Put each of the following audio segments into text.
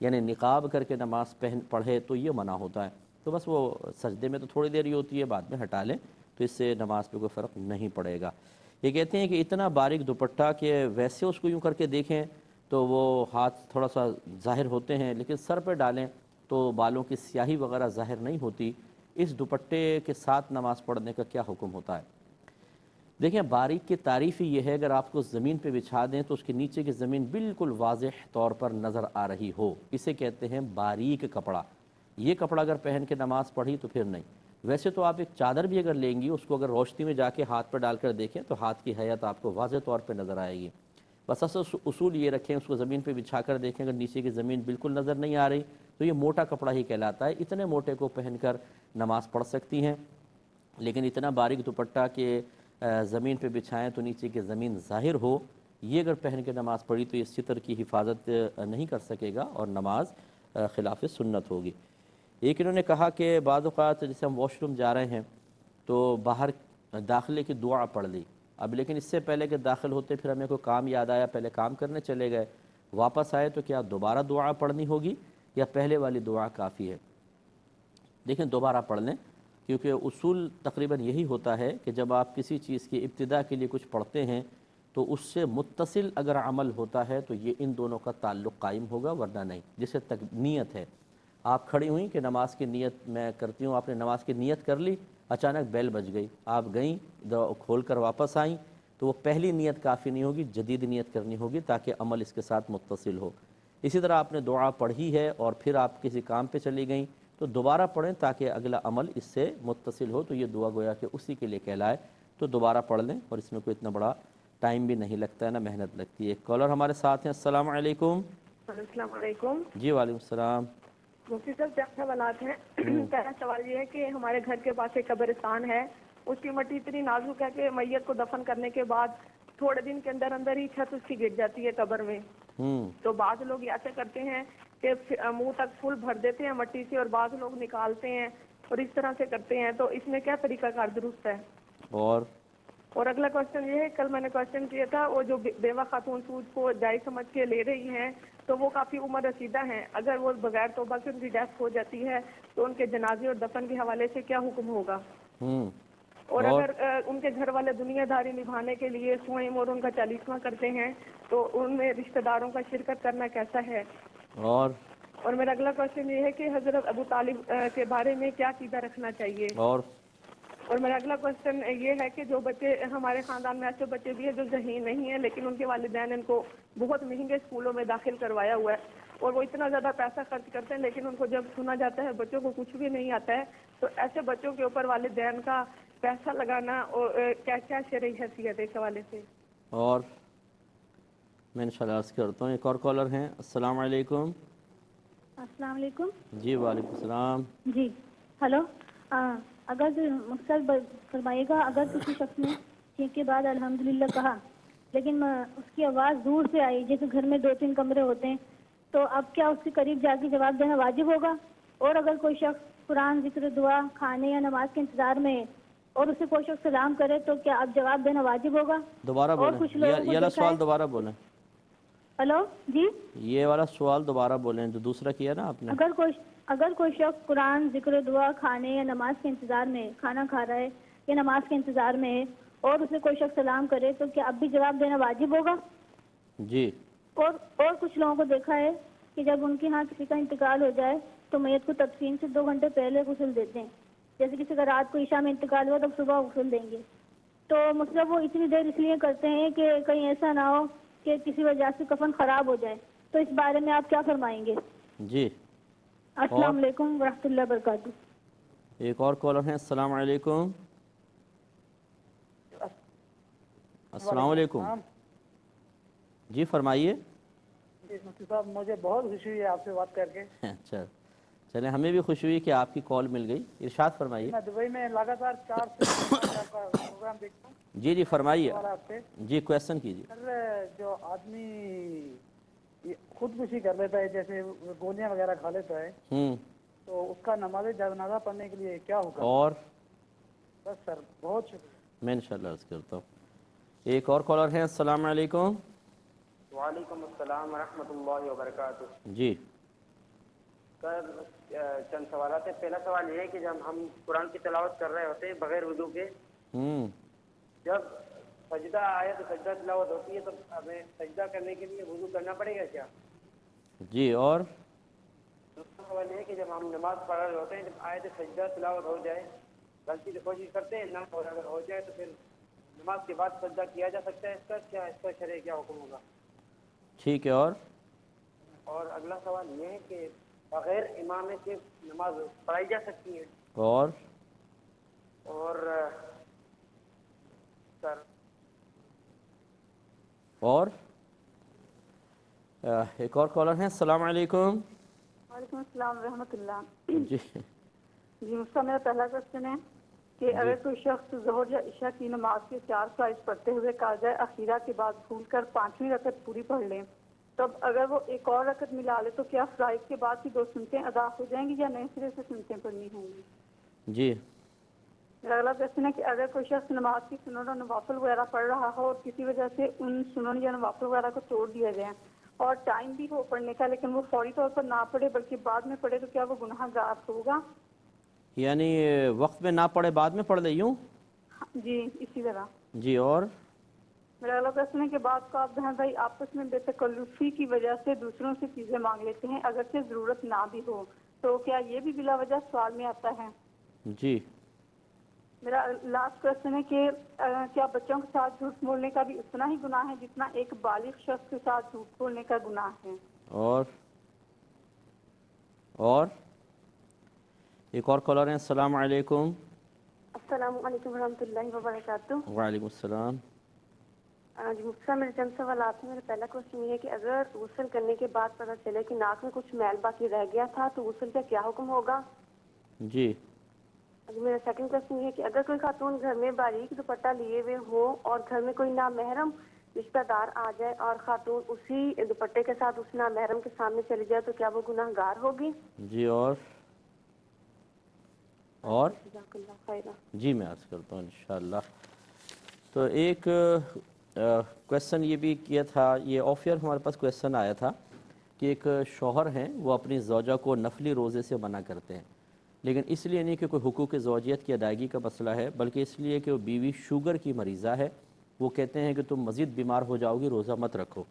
یعنی نقاب کر کے نماز پڑھے تو یہ منع ہوتا ہے، تو بس وہ سجدے میں تو تھوڑی دیر ہی ہوتی ہے، بعد میں ہٹا لیں تو اس سے نماز پہ کوئی فرق نہیں پڑے گا۔ یہ کہتے ہیں کہ اتنا باریک دوپٹہ کہ ویسے اس کو یوں کر کے دیکھیں تو وہ ہاتھ تھوڑا سا ظاہر ہوتے ہیں، لیکن سر پہ ڈالیں تو بالوں کی سیاہی وغیرہ ظاہر نہیں ہوتی، اس دوپٹے کے ساتھ نماز پڑھنے کا کیا حکم ہوتا ہے؟ دیکھیں باریک کی تعریف ہی یہ ہے، اگر آپ کو زمین پہ بچھا دیں تو اس کے نیچے کی زمین بالکل واضح طور پر نظر آ رہی ہو، اسے کہتے ہیں باریک کپڑا۔ یہ کپڑا اگر پہن کے نماز پڑھی تو پھر نہیں۔ ویسے تو آپ ایک چادر بھی اگر لیں گی، اس کو اگر روشنی میں جا کے ہاتھ پہ ڈال کر دیکھیں تو ہاتھ کی حیت آپ کو واضح طور پہ نظر آئے گی۔ بس اصول یہ رکھیں، اس کو زمین پہ بچھا کر دیکھیں، اگر نیچے کی زمین بالکل نظر نہیں آ رہی تو یہ موٹا کپڑا ہی کہلاتا ہے، اتنے موٹے کو پہن کر نماز پڑھ سکتی ہیں۔ لیکن اتنا باریک دوپٹہ کہ زمین پہ بچھائیں تو نیچے کی زمین ظاہر ہو، یہ اگر پہن کے نماز پڑھی تو یہ ستر کی حفاظت نہیں کر سکے گا اور نماز خلاف سنت ہوگی۔ ایک انہوں نے کہا کہ بعض اوقات جیسے ہم واش روم جا رہے ہیں تو باہر داخلے کی دعا پڑھ لی، اب لیکن اس سے پہلے کہ داخل ہوتے پھر ہمیں کوئی کام یاد آیا، پہلے کام کرنے چلے گئے، واپس آئے تو کیا دوبارہ دعا پڑھنی ہوگی یا پہلے والی دعا کافی ہے؟ دیکھیں دوبارہ پڑھ لیں، کیونکہ اصول تقریباً یہی ہوتا ہے کہ جب آپ کسی چیز کی ابتدا کے لیے کچھ پڑھتے ہیں تو اس سے متصل اگر عمل ہوتا ہے تو یہ ان دونوں کا تعلق قائم ہوگا، ورنہ نہیں۔ جیسے نیت ہے، آپ کھڑی ہوئیں کہ نماز کی نیت میں کرتی ہوں، آپ نے نماز کی نیت کر لی، اچانک بیل بج گئی، آپ گئیں کھول کر واپس آئیں تو وہ پہلی نیت کافی نہیں ہوگی، جدید نیت کرنی ہوگی تاکہ عمل اس کے ساتھ متصل ہو۔ اسی طرح آپ نے دعا پڑھی ہے اور پھر آپ کسی کام پہ چلی گئیں تو دوبارہ پڑھیں تاکہ اگلا عمل اس سے متصل ہو، تو یہ دعا گویا کہ اسی کے لیے کہلائے، تو دوبارہ پڑھ لیں اور اس میں کوئی اتنا بڑا ٹائم بھی نہیں لگتا ہے، نہ محنت لگتی ہے۔ ایک کالر ہمارے ساتھ ہیں، السلام علیکم۔ السلام علیکم جی وعلیکم السلام۔ مفتی صاحب، کیا سوالات ہیں؟ پہلا سوال یہ ہے کہ ہمارے گھر کے پاس ایک قبرستان ہے، اس کی مٹی اتنی نازک ہے کہ میت کو دفن کرنے کے بعد تھوڑے دن کے اندر اندر ہی چھت اس کی گر جاتی ہے قبر میں۔ تو بعض لوگ ایسے کرتے ہیں کہ منہ تک پھول بھر دیتے ہیں مٹی سے اور بعض لوگ نکالتے ہیں اور اس طرح سے کرتے ہیں، تو اس میں کیا طریقہ کار درست ہے؟ اور اگلا کوشچن یہ ہے، کل میں نے کوشچن کیا تھا، وہ جو بیوہ خاتون سود کو جائز سمجھ کے لے رہی ہیں تو وہ کافی عمر رسیدہ ہیں، اگر وہ بغیر توبہ کے ان کی ڈیتھ ہو جاتی ہے تو ان کے جنازے اور دفن کے حوالے سے کیا حکم ہوگا؟ اور اگر ان کے گھر والے دنیا داری نبھانے کے لیے سوئم اور ان کا 40واں کرتے ہیں تو ان میں رشتہ داروں کا شرکت کرنا کیسا ہے؟ اور میرا اگلا کوشچن یہ ہے کہ حضرت ابو طالب کے بارے میں کیا عقیدہ رکھنا چاہیے؟ اور میرا اگلا کوشچن یہ ہے کہ جو بچے ہمارے خاندان میں ایسے بچے بھی ہیں جو ذہین نہیں ہیں لیکن ان کے والدین ان کو بہت مہنگے اسکولوں میں داخل کروایا ہوا ہے اور وہ اتنا زیادہ پیسہ خرچ کرتے ہیں لیکن ان کو جب سنا جاتا ہے بچوں کو کچھ بھی نہیں آتا ہے، تو ایسے بچوں کے اوپر والدین کا پیسہ لگانا اور کیا کیا شرعی حیثیت ہے اس حوالے سے؟ اور میں انشاءاللہ عرض کرتا ہوں۔ ایک اور کالر ہیں، السلام علیکم۔ السلام علیکم۔ جی وعلیکم السلام۔ جی ہلو، اگر مقصد فرمائیے گا، اگر کسی شخص نے چینک کے بعد الحمدللہ کہا لیکن اس کی آواز دور سے آئی، جیسے گھر میں 2-3 کمرے ہوتے ہیں، تو اب کیا اس کے قریب جا کے جواب دینا واجب ہوگا؟ اور اگر کوئی شخص قرآن، ذکر، دعا، کھانے یا نماز کے انتظار میں ہے اور اسے کوئی شخص سلام کرے تو کیا اب جواب دینا واجب ہوگا؟ دوبارہ اور بولیں، کچھ لوگوں کو یہ والا دیکھا ہے، سوال دوبارہ بولیں۔ ہلو جی، یہ والا سوال دوبارہ بولیں جو دوسرا کیا نا آپ نے۔ اگر کوئی شخص قرآن، ذکر، دعا، کھانے یا نماز کے انتظار میں کھانا کھا رہا ہے یا نماز کے انتظار میں ہے اور اسے کوئی شخص سلام کرے تو کیا اب بھی جواب دینا واجب ہوگا؟ جی۔ اور کچھ لوگوں کو دیکھا ہے کہ جب ان کے ہاں کسی کا انتقال ہو جائے تو میت کو تدفین سے 2 گھنٹے پہلے غسل دیتے ہیں، جیسے کسی کا رات کو عشاء میں انتقال ہوا تب صبح غسل دیں گے، تو مطلب وہ اتنی دیر اس لیے کرتے ہیں کہ کہیں ایسا نہ ہو کہ کسی وجہ سے کفن خراب ہو جائے، تو اس بارے میں آپ کیا فرمائیں گے؟ جی۔ السلام علیکم ورحمۃ اللہ وبرکاتہ۔ ایک اور کالر ہیں، السلام علیکم۔ السلام علیکم۔ جی فرمائیے۔ مفتی صاحب، مجھے بہت خوشی ہوئی ہے آپ سے بات کر کے۔ اچھا چلیں، ہمیں بھی خوشی ہوئی کہ آپ کی کال مل گئی، ارشاد فرمائیے۔ میں دبئی میں لگاتار 4 سے 5 ماہ سے آپ کا پروگرام دیکھتا ہوں۔ جی فرمائیے، سوال آپ سے، جی کویشچن کیجیے۔ سر جو آدمی خودکشی کر لیتا ہے، جیسے گولیاں وغیرہ کھا لیتا ہے، تو اس کا نماز جنازہ پڑھنے کے لیے کیا ہوگا؟ اور بس سر، بہت شکریہ۔ میں انشاءاللہ عرض کرتا ہوں۔ ایک اور کالر ہیں، السلام علیکم۔ وعلیکم السلام ورحمۃ اللہ وبرکاتہ۔ جی سر چند سوالات ہیں. پہلا سوال یہ ہے کہ جب ہم قرآن کی تلاوت کر رہے ہوتے ہیں بغیر وضو کے، جب سجدہ آئے تو سجدہ تلاوت ہوتی ہے تو ہمیں سجدہ کرنے کے لیے وضو کرنا پڑے گا کیا؟ جی. اور دوسرا سوال یہ ہے کہ جب ہم نماز پڑھ رہے ہوتے ہیں، جب آئے تو سجدہ تلاوت ہو جائے، غلطی سے کوشش کرتے ہیں نہ، اور اگر ہو جائے تو پھر نماز کے بعد سجدہ کیا جا سکتا ہے؟ اس کا شرع کیا حکم ہوگا؟ ٹھیک ہے. اور اگلا سوال یہ ہے کہ بغیر امام کے نماز پڑھائی جا سکتی ہے؟ اور سر اور ایک اور کالر ہیں. السلام علیکم. وعلیکم السلام ورحمۃ اللہ. جی جی مجھ سے میرا پہلا کوشچن ہے کہ اگر کوئی شخص ظہر یا عشاء کی نماز کے 4 فرائض پڑھتے ہوئے قاعدہ اخیرہ کے بعد بھول کر 5ویں رکعت پوری پڑھ لے، تب اگر وہ ایک اور رکعت ملا لے تو کیا فرائض کے بعد کی 2 سنتیں ادا ہو جائیں گی یا نئے سرے سے سنتیں پڑھنی ہوں گی؟ جی. میرا اگلا کوشچن ہے کہ اگر کوئی شخص نماز کی سنن اور نوافل وغیرہ پڑھ رہا ہو اور کسی وجہ سے ان سنن یا نوافل وغیرہ کو چھوڑ دیا جائے اور ٹائم بھی ہو پڑھنے کا، لیکن وہ فوری طور پر نہ پڑھے بلکہ بعد میں پڑھے، تو کیا وہ گناہ گار ہوگا؟ یعنی وقت میں نہ پڑھے بعد میں پڑھ لے یوں؟ جی اسی طرح. جی. اور میرا اگلا پرشن ہے کہ بعض کا آپ بہن بھائی آپس میں بے تکلفی کی وجہ سے دوسروں سے چیزیں مانگ لیتے ہیں اگرچہ ضرورت نہ بھی ہو، تو کیا یہ بھی بلا وجہ سوال میں آتا ہے؟ جی. میرا لاسٹ کوشچن ہے کہ کیا بچوں کے ساتھ جھوٹ بولنے کا بھی اتنا ہی گناہ ہے جتنا ایک بالغ شخص کے ساتھ جھوٹ بولنے کا گناہ ہے؟ اور ایک اور کالر ہیں. السلام علیکم. السلام علیکم ورحمۃ اللہ وبرکاتہ. وعلیکم السلام. جی مفتی صاحب میرے چند سوالات ہیں. میرا پہلا کوشچن یہ ہے کہ اگر غسل کرنے کے بعد پتہ چلے کہ ناک میں کچھ میل باقی رہ گیا تھا تو غسل کا کیا حکم ہوگا؟ جی. میرا سیکنڈ کوشچن یہ ہے کہ اگر کوئی خاتون گھر میں باریک دوپٹہ لیے ہوئے ہو اور گھر میں کوئی نامحرم رشتہ دار آ جائے اور خاتون اسی دوپٹے کے ساتھ اس نامحرم کے سامنے چلی جائے تو کیا وہ گناہ گار ہوگی؟ جی. اور جزاک اللہ خیرہ. جی میں عرض کرتا ہوں انشاءاللہ. تو ایک کویسچن یہ بھی کیا تھا، یہ آف ایئر ہمارے پاس کویسچن آیا تھا کہ ایک شوہر ہیں وہ اپنی زوجہ کو نفلی روزے سے منع کرتے ہیں، لیکن اس لیے نہیں کہ کوئی حقوق زوجیت کی ادائیگی کا مسئلہ ہے، بلکہ اس لیے کہ وہ بیوی شوگر کی مریضہ ہے. وہ کہتے ہیں کہ تم مزید بیمار ہو جاؤ گی، روزہ مت رکھو.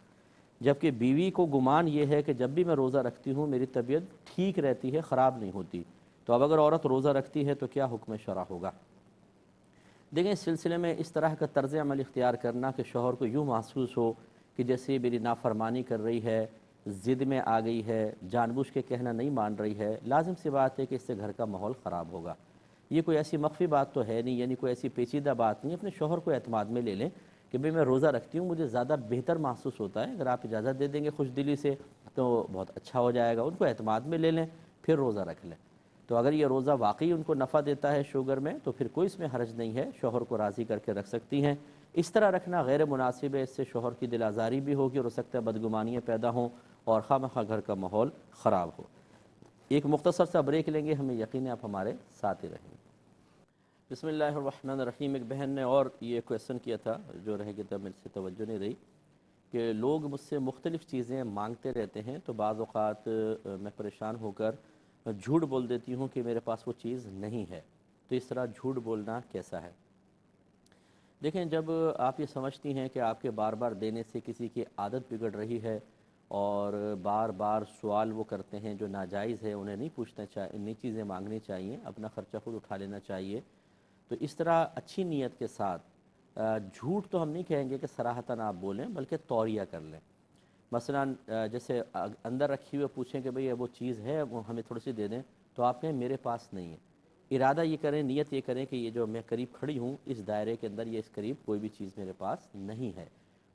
جبکہ بیوی کو گمان یہ ہے کہ جب بھی میں روزہ رکھتی ہوں میری طبیعت ٹھیک رہتی ہے، خراب نہیں ہوتی. تو اب اگر عورت روزہ رکھتی ہے تو کیا حکم شرع ہوگا؟ دیکھیں اس سلسلے میں اس طرح کا طرز عمل اختیار کرنا کہ شوہر کو یوں محسوس ہو کہ جیسے میری نافرمانی کر رہی ہے، ضد میں آ گئی ہے، جان بوجھ کے کہنا نہیں مان رہی ہے، لازم سی بات ہے کہ اس سے گھر کا ماحول خراب ہوگا. یہ کوئی ایسی مخفی بات تو ہے نہیں، یعنی کوئی ایسی پیچیدہ بات نہیں. اپنے شوہر کو اعتماد میں لے لیں کہ بھئی میں روزہ رکھتی ہوں، مجھے زیادہ بہتر محسوس ہوتا ہے، اگر آپ اجازت دے دیں گے خوش دلی سے تو بہت اچھا ہو جائے گا. ان کو اعتماد میں لے لیں، پھر روزہ رکھ لیں. تو اگر یہ روزہ واقعی ان کو نفع دیتا ہے شوگر میں تو پھر کوئی اس میں حرج نہیں ہے، شوہر کو راضی کر کے رکھ سکتی ہیں. اس طرح رکھنا غیر مناسب ہے، اس سے شوہر کی دل آزاری بھی ہوگی اور ہو سکتا ہے بدگمانیاں پیدا ہوں اور خواہ گھر کا ماحول خراب ہو. ایک مختصر سا بریک لیں گے، ہمیں یقین ہے آپ ہمارے ساتھ ہی رہیں گے. بسم اللہ الرحمن الرحیم. ایک بہن نے اور یہ کویسچن کیا تھا جو رہ گیا تھا، میرے سے توجہ نہیں رہی، کہ لوگ مجھ سے مختلف چیزیں مانگتے رہتے ہیں تو بعض اوقات میں پریشان ہو کر جھوٹ بول دیتی ہوں کہ میرے پاس وہ چیز نہیں ہے. تو اس طرح جھوٹ بولنا کیسا ہے؟ دیکھیں جب آپ یہ سمجھتی ہیں کہ آپ کے بار بار دینے سے کسی کی عادت بگڑ رہی ہے اور بار بار سوال وہ کرتے ہیں جو ناجائز ہے، انہیں نہیں پوچھنا چاہیے، نہیں چیزیں مانگنی چاہیے، اپنا خرچہ خود اٹھا لینا چاہیے، تو اس طرح اچھی نیت کے ساتھ جھوٹ تو ہم نہیں کہیں گے کہ صراحتاً آپ بولیں، بلکہ توریہ کر لیں. مثلا جیسے اندر رکھی ہوئے پوچھیں کہ بھئی وہ چیز ہے وہ ہمیں تھوڑی سی دے دیں، تو آپ کہیں میرے پاس نہیں ہے. ارادہ یہ کریں، نیت یہ کریں کہ یہ جو میں قریب کھڑی ہوں اس دائرے کے اندر یہ اس قریب کوئی بھی چیز میرے پاس نہیں ہے.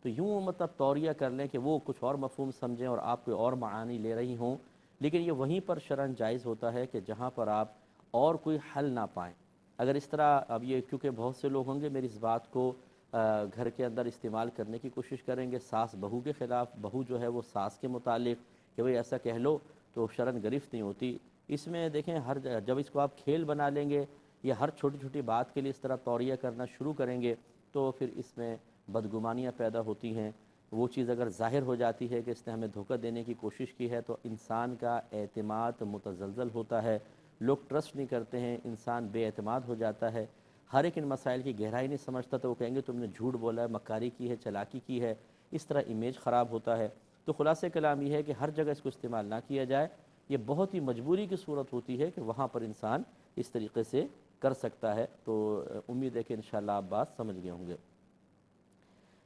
تو یوں مطلب توریہ کر لیں کہ وہ کچھ اور مفہوم سمجھیں اور آپ کوئی اور معانی لے رہی ہوں. لیکن یہ وہیں پر شرعاً جائز ہوتا ہے کہ جہاں پر آپ اور کوئی حل نہ پائیں. اگر اس طرح اب یہ کیونکہ بہت سے لوگ ہوں گے میری اس بات کو گھر کے اندر استعمال کرنے کی کوشش کریں گے ساس بہو کے خلاف، بہو جو ہے وہ ساس کے متعلق کہ بھئی ایسا کہہ لو تو شرعاً گرفت نہیں ہوتی. اس میں دیکھیں جب اس کو آپ کھیل بنا لیں گے یا ہر چھوٹی چھوٹی بات کے لیے اس طرح توریہ کرنا شروع کریں گے تو پھر اس میں بدگمانیاں پیدا ہوتی ہیں. وہ چیز اگر ظاہر ہو جاتی ہے کہ اس نے ہمیں دھوکہ دینے کی کوشش کی ہے تو انسان کا اعتماد متزلزل ہوتا ہے، لوگ ٹرسٹ نہیں کرتے ہیں، انسان بے اعتماد ہو جاتا ہے، ہر ایک ان مسائل کی گہرائی نہیں سمجھتا تو وہ کہیں گے تم نے جھوٹ بولا ہے، مکاری کی ہے، چالاکی کی ہے، اس طرح امیج خراب ہوتا ہے۔ تو خلاصہ کلام یہ ہے کہ ہر جگہ اس کو استعمال نہ کیا جائے، یہ بہت ہی مجبوری کی صورت ہوتی ہے کہ وہاں پر انسان اس طریقے سے کر سکتا ہے۔ تو امید ہے کہ انشاءاللہ آپ بات سمجھ گئے ہوں گے۔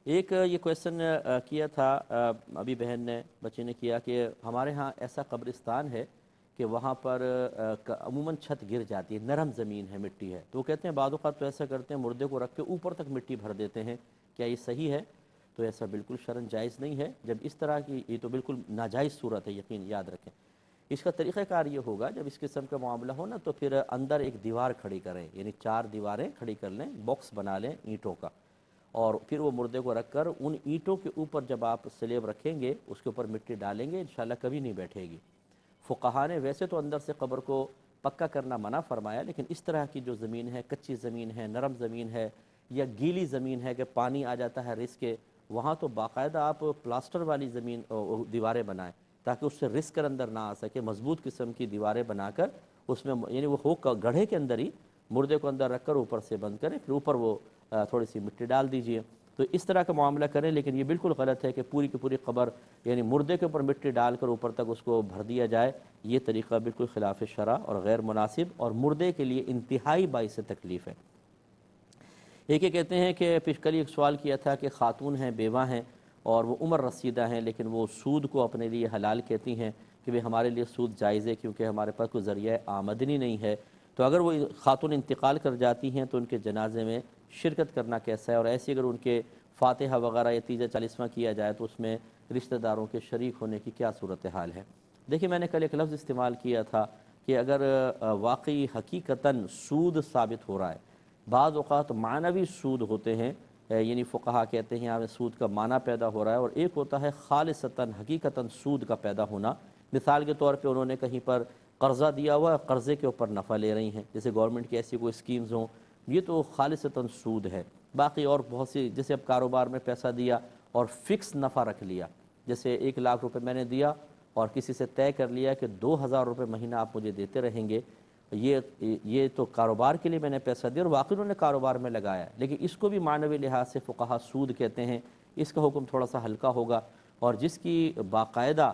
ایک یہ کویسچن کیا تھا ابھی بہن نے، بچے نے کیا کہ ہمارے ہاں ایسا قبرستان ہے کہ وہاں پر عموماً چھت گر جاتی ہے، نرم زمین ہے، مٹی ہے، تو وہ کہتے ہیں بعض اوقات تو ایسا کرتے ہیں مردے کو رکھ کے اوپر تک مٹی بھر دیتے ہیں، کیا یہ صحیح ہے؟ تو ایسا بالکل شرعاً جائز نہیں ہے۔ جب اس طرح کی، یہ تو بالکل ناجائز صورت ہے، یقین یاد رکھیں۔ اس کا طریقہ کار یہ ہوگا جب اس قسم کا معاملہ ہو نا تو پھر اندر ایک دیوار کھڑی کریں، یعنی 4 دیواریں کھڑی کر لیں، باکس بنا لیں اینٹوں کا، اور پھر وہ مردے کو رکھ کر ان اینٹوں کے اوپر جب آپ سلیب رکھیں گے اس کے اوپر مٹی ڈالیں گے، انشاءاللہ کبھی نہیں بیٹھے گی۔ فقہاء نے ویسے تو اندر سے قبر کو پکا کرنا منع فرمایا، لیکن اس طرح کی جو زمین ہے، کچی زمین ہے، نرم زمین ہے، یا گیلی زمین ہے کہ پانی آ جاتا ہے رس کے، وہاں تو باقاعدہ آپ پلاسٹر والی زمین دیواریں بنائیں تاکہ اس سے رس کر اندر نہ آ سکے، مضبوط قسم کی دیواریں بنا کر اس میں، یعنی وہ ہو گڑھے کے اندر ہی مردے کو اندر رکھ کر اوپر سے بند کریں، پھر اوپر وہ تھوڑی سی مٹی ڈال دیجئے، تو اس طرح کا معاملہ کریں۔ لیکن یہ بالکل غلط ہے کہ پوری کی پوری قبر یعنی مردے کے اوپر مٹی ڈال کر اوپر تک اس کو بھر دیا جائے، یہ طریقہ بالکل خلاف شرع اور غیر مناسب اور مردے کے لیے انتہائی باعث تکلیف ہے۔ ایک یہ کہتے ہیں کہ کل ایک سوال کیا تھا کہ خاتون ہیں، بیوہ ہیں اور وہ عمر رسیدہ ہیں، لیکن وہ سود کو اپنے لیے حلال کہتی ہیں کہ بھی ہمارے لیے سود جائز ہے کیونکہ ہمارے پاس کوئی ذریعہ آمدنی نہیں ہے، تو اگر وہ خاتون انتقال کر جاتی ہیں تو ان کے جنازے میں شرکت کرنا کیسا ہے، اور ایسی اگر ان کے فاتحہ وغیرہ یا تیجا چالیسواں کیا جائے تو اس میں رشتہ داروں کے شریک ہونے کی کیا صورتحال ہے؟ دیکھیں میں نے کل ایک لفظ استعمال کیا تھا کہ اگر واقعی حقیقتاً سود ثابت ہو رہا ہے، بعض اوقات معنوی سود ہوتے ہیں، یعنی فقہا کہتے ہیں یہاں سود کا معنی پیدا ہو رہا ہے، اور ایک ہوتا ہے خالصتاً حقیقتاً سود کا پیدا ہونا۔ مثال کے طور پہ انہوں نے کہیں پر قرضہ دیا ہوا ہے، قرضے کے اوپر نفع لے رہی ہیں، جیسے گورنمنٹ کی ایسی کوئی اسکیمز ہوں، یہ تو خالصتاً سود ہے۔ باقی اور بہت سی، جیسے اب کاروبار میں پیسہ دیا اور فکس نفع رکھ لیا، جیسے 1 لاکھ روپے میں نے دیا اور کسی سے طے کر لیا کہ 2000 روپے مہینہ آپ مجھے دیتے رہیں گے، یہ تو کاروبار کے لیے میں نے پیسہ دیا اور واقعی انہوں نے کاروبار میں لگایا، لیکن اس کو بھی معنوی لحاظ سے فقہا سود کہتے ہیں۔ اس کا حکم تھوڑا سا ہلکا ہوگا، اور جس کی باقاعدہ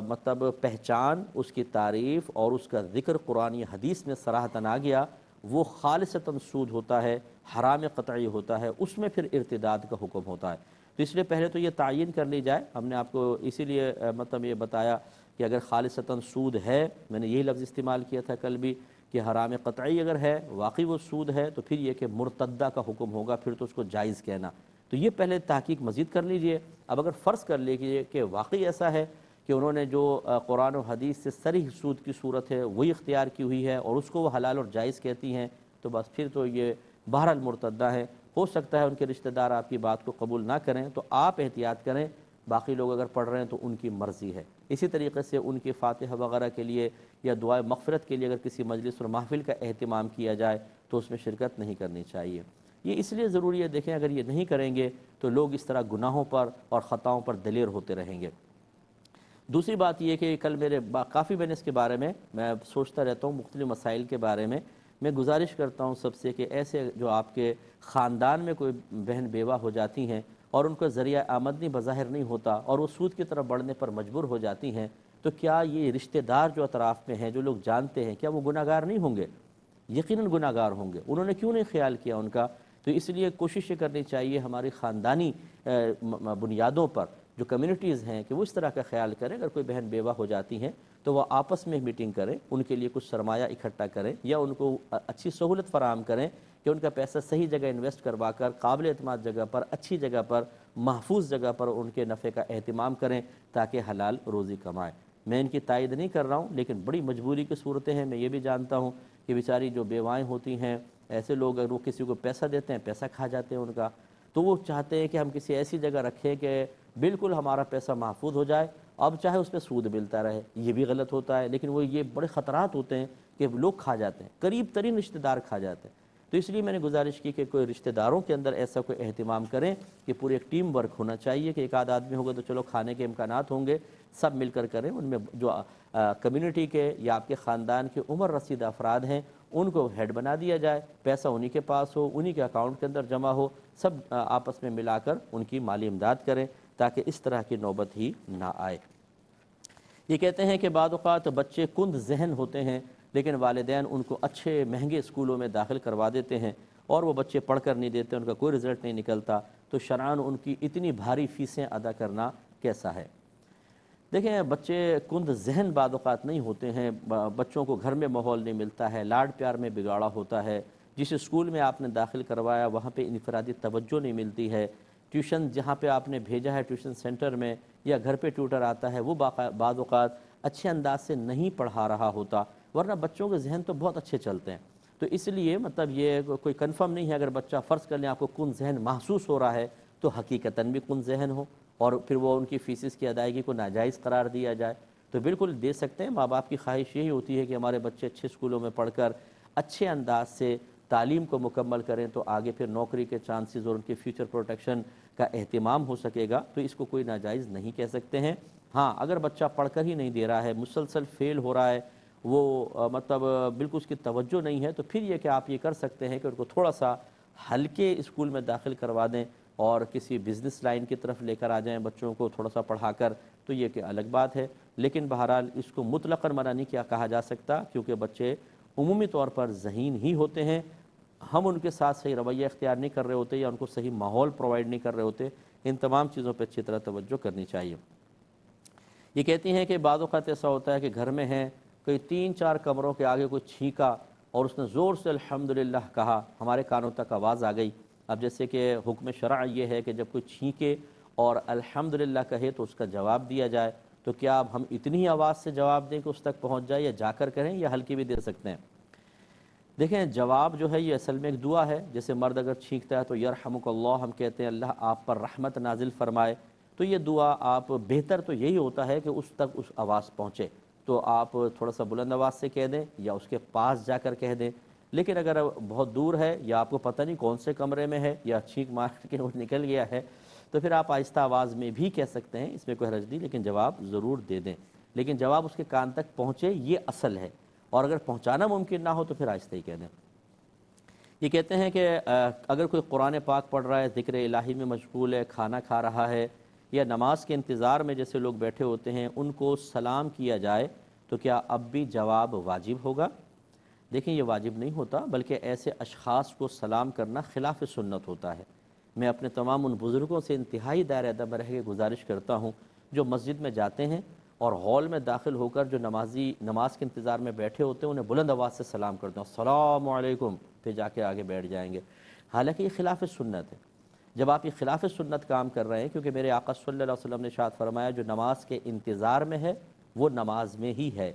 مطلب پہچان، اس کی تعریف اور اس کا ذکر قرآن یا حدیث میں صراحتاً آ گیا، وہ خالصتاً سود ہوتا ہے، حرام قطعی ہوتا ہے، اس میں پھر ارتداد کا حکم ہوتا ہے۔ تو اس لیے پہلے تو یہ تعین کر لی جائے، ہم نے آپ کو اسی لیے مطلب یہ بتایا کہ اگر خالصتاً سود ہے، میں نے یہی لفظ استعمال کیا تھا کل بھی کہ حرام قطعی اگر ہے، واقعی وہ سود ہے، تو پھر یہ کہ مرتدہ کا حکم ہوگا، پھر تو اس کو جائز کہنا، تو یہ پہلے تحقیق مزید کر لیجئے۔ اب اگر فرض کر لیجئے کہ واقعی ایسا ہے کہ انہوں نے جو قرآن و حدیث سے صریح سود کی صورت ہے وہی اختیار کی ہوئی ہے اور اس کو وہ حلال اور جائز کہتی ہیں، تو بس پھر تو یہ بہرحال مرتدہ ہے۔ ہو سکتا ہے ان کے رشتہ دار آپ کی بات کو قبول نہ کریں، تو آپ احتیاط کریں، باقی لوگ اگر پڑھ رہے ہیں تو ان کی مرضی ہے۔ اسی طریقے سے ان کی فاتحہ وغیرہ کے لیے یا دعائے مغفرت کے لیے اگر کسی مجلس اور محفل کا اہتمام کیا جائے تو اس میں شرکت نہیں کرنی چاہیے۔ یہ اس لیے ضروری ہے، دیکھیں اگر یہ نہیں کریں گے تو لوگ اس طرح گناہوں پر اور خطاؤں پر دلیر ہوتے رہیں گے۔ دوسری بات یہ کہ کل کافی میں نے اس کے بارے میں سوچتا رہتا ہوں، مختلف مسائل کے بارے میں گزارش کرتا ہوں سب سے کہ ایسے جو آپ کے خاندان میں کوئی بہن بیوہ ہو جاتی ہیں اور ان کا ذریعہ آمدنی بظاہر نہیں ہوتا اور وہ سود کی طرف بڑھنے پر مجبور ہو جاتی ہیں، تو کیا یہ رشتہ دار جو اطراف میں ہیں، جو لوگ جانتے ہیں، کیا وہ گناہ گار نہیں ہوں گے؟ یقیناً گناہ گار ہوں گے۔ انہوں نے کیوں نہیں خیال کیا ان کا؟ تو اس لیے کوشش یہ کرنی چاہیے ہماری خاندانی بنیادوں پر جو کمیونٹیز ہیں کہ وہ اس طرح کا خیال کریں، اگر کوئی بہن بیوہ ہو جاتی ہیں تو وہ آپس میں میٹنگ کریں، ان کے لیے کچھ سرمایہ اکٹھا کریں یا ان کو اچھی سہولت فراہم کریں کہ ان کا پیسہ صحیح جگہ انویسٹ کروا کر قابل اعتماد جگہ پر، اچھی جگہ پر، محفوظ جگہ پر ان کے نفع کا اہتمام کریں تاکہ حلال روزی کمائیں۔ میں ان کی تائید نہیں کر رہا ہوں، لیکن بڑی مجبوری کی صورتیں ہیں۔ میں یہ بھی جانتا ہوں کہ بیچاری جو بیوائیں ہوتی ہیں، ایسے لوگ اگر وہ کسی کو پیسہ دیتے ہیں، پیسہ کھا جاتے ہیں ان کا، تو وہ چاہتے ہیں کہ ہم کسی ایسی جگہ رکھیں کہ بالکل ہمارا پیسہ محفوظ ہو جائے، اب چاہے اس پہ سود ملتا رہے۔ یہ بھی غلط ہوتا ہے، لیکن وہ یہ بڑے خطرات ہوتے ہیں کہ لوگ کھا جاتے ہیں، قریب ترین رشتہ دار کھا جاتے ہیں۔ تو اس لیے میں نے گزارش کی کہ کوئی رشتہ داروں کے اندر ایسا کوئی اہتمام کریں کہ پورے ایک ٹیم ورک ہونا چاہیے، کہ ایک آدھ آدمی ہوگا تو چلو کھانے کے امکانات ہوں گے، سب مل کر کریں، ان میں جو کمیونٹی کے یا آپ کے خاندان کے عمر رسید افراد ہیں ان کو ہیڈ بنا دیا جائے، پیسہ انہی کے پاس ہو، انہی کے اکاؤنٹ کے اندر جمع ہو، سب آپس میں ملا کر ان کی مالی امداد کریں تاکہ اس طرح کی نوبت ہی نہ آئے۔ یہ کہتے ہیں کہ بعض اوقات بچے کند ذہن ہوتے ہیں لیکن والدین ان کو اچھے مہنگے اسکولوں میں داخل کروا دیتے ہیں اور وہ بچے پڑھ کر نہیں دیتے، ان کا کوئی رزلٹ نہیں نکلتا، تو شرعاً ان کی اتنی بھاری فیسیں ادا کرنا کیسا ہے؟ دیکھیں بچے کند ذہن بعض اوقات نہیں ہوتے ہیں، بچوں کو گھر میں ماحول نہیں ملتا ہے، لاڈ پیار میں بگاڑا ہوتا ہے، جس اسکول میں آپ نے داخل کروایا وہاں پہ انفرادی توجہ نہیں ملتی ہے، ٹیوشن جہاں پہ آپ نے بھیجا ہے ٹیوشن سینٹر میں یا گھر پہ ٹیوٹر آتا ہے وہ بعض اوقات اچھے انداز سے نہیں پڑھا رہا ہوتا، ورنہ بچوں کے ذہن تو بہت اچھے چلتے ہیں۔ تو اس لیے مطلب یہ کوئی کنفرم نہیں ہے، اگر بچہ فرض کر لیں آپ کو کن ذہن محسوس ہو رہا ہے تو حقیقتاً بھی کن ذہن ہو اور پھر وہ ان کی فیسز کی ادائیگی کو ناجائز قرار دیا جائے تو بالکل دے سکتے ہیں۔ ماں باپ کی خواہش یہی ہوتی ہے کہ ہمارے بچے اچھے اسکولوں میں پڑھ کر اچھے انداز سے تعلیم کو مکمل کریں تو آگے پھر نوکری کے چانسز اور ان کے فیوچر پروٹیکشن کا اہتمام ہو سکے گا، تو اس کو کوئی ناجائز نہیں کہہ سکتے ہیں۔ ہاں اگر بچہ پڑھ کر ہی نہیں دے رہا ہے، مسلسل فیل ہو رہا ہے، وہ مطلب بالکل اس کی توجہ نہیں ہے، تو پھر یہ کہ آپ یہ کر سکتے ہیں کہ ان کو تھوڑا سا ہلکے اسکول میں داخل کروا دیں اور کسی بزنس لائن کی طرف لے کر آ جائیں بچوں کو تھوڑا سا پڑھا کر، تو یہ کہ الگ بات ہے۔ لیکن بہرحال اس کو مطلقاً منع نہیں کیا کہا جا سکتا، کیونکہ بچے عمومی طور پر ذہین ہی ہوتے ہیں، ہم ان کے ساتھ صحیح رویہ اختیار نہیں کر رہے ہوتے یا ان کو صحیح ماحول پرووائڈ نہیں کر رہے ہوتے، ان تمام چیزوں پہ اچھی طرح توجہ کرنی چاہیے۔ یہ کہتی ہیں کہ بعض اوقات ایسا ہوتا ہے کہ گھر میں ہیں، کوئی 3-4 کمروں کے آگے کوئی چھینکا اور اس نے زور سے الحمدللہ کہا، ہمارے کانوں تک آواز آ گئی۔ اب جیسے کہ حکم شرع یہ ہے کہ جب کوئی چھینکے اور الحمدللہ کہے تو اس کا جواب دیا جائے، تو کیا اب ہم اتنی آواز سے جواب دیں کہ اس تک پہنچ جائے یا جا کر کہیں یا ہلکی بھی دے سکتے ہیں؟ دیکھیں جواب جو ہے یہ اصل میں ایک دعا ہے، جیسے مرد اگر چھینکتا ہے تو یرحمک اللہ ہم کہتے ہیں اللہ آپ پر رحمت نازل فرمائے، تو یہ دعا آپ بہتر تو یہی ہوتا ہے کہ اس تک اس آواز پہنچے، تو آپ تھوڑا سا بلند آواز سے کہہ دیں یا اس کے پاس جا کر کہہ دیں۔ لیکن اگر بہت دور ہے یا آپ کو پتہ نہیں کون سے کمرے میں ہے یا چھینک مار کے وہ نکل گیا ہے تو پھر آپ آہستہ آواز میں بھی کہہ سکتے ہیں، اس میں کوئی حرج نہیں، لیکن جواب ضرور دے دیں، لیکن جواب اس کے کان تک پہنچے یہ اصل ہے، اور اگر پہنچانا ممکن نہ ہو تو پھر آہستہ ہی کہہ دیں۔ یہ کہتے ہیں کہ اگر کوئی قرآن پاک پڑھ رہا ہے، ذکر الہی میں مشغول ہے، کھانا کھا رہا ہے یا نماز کے انتظار میں جیسے لوگ بیٹھے ہوتے ہیں ان کو سلام کیا جائے تو کیا اب بھی جواب واجب ہوگا؟ دیکھیں یہ واجب نہیں ہوتا، بلکہ ایسے اشخاص کو سلام کرنا خلاف سنت ہوتا ہے۔ میں اپنے تمام ان بزرگوں سے انتہائی دائرہ ادب میں رہ کے گزارش کرتا ہوں جو مسجد میں جاتے ہیں اور ہال میں داخل ہو کر جو نماز کے انتظار میں بیٹھے ہوتے ہیں انہیں بلند آواز سے سلام کرتے ہیں، السلام علیکم، پھر جا کے آگے بیٹھ جائیں گے، حالانکہ یہ خلاف سنت ہے۔ جب آپ یہ خلاف سنت کام کر رہے ہیں، کیونکہ میرے آقا صلی اللہ علیہ وسلم نے ارشاد فرمایا جو نماز کے انتظار میں ہے وہ نماز میں ہی ہے،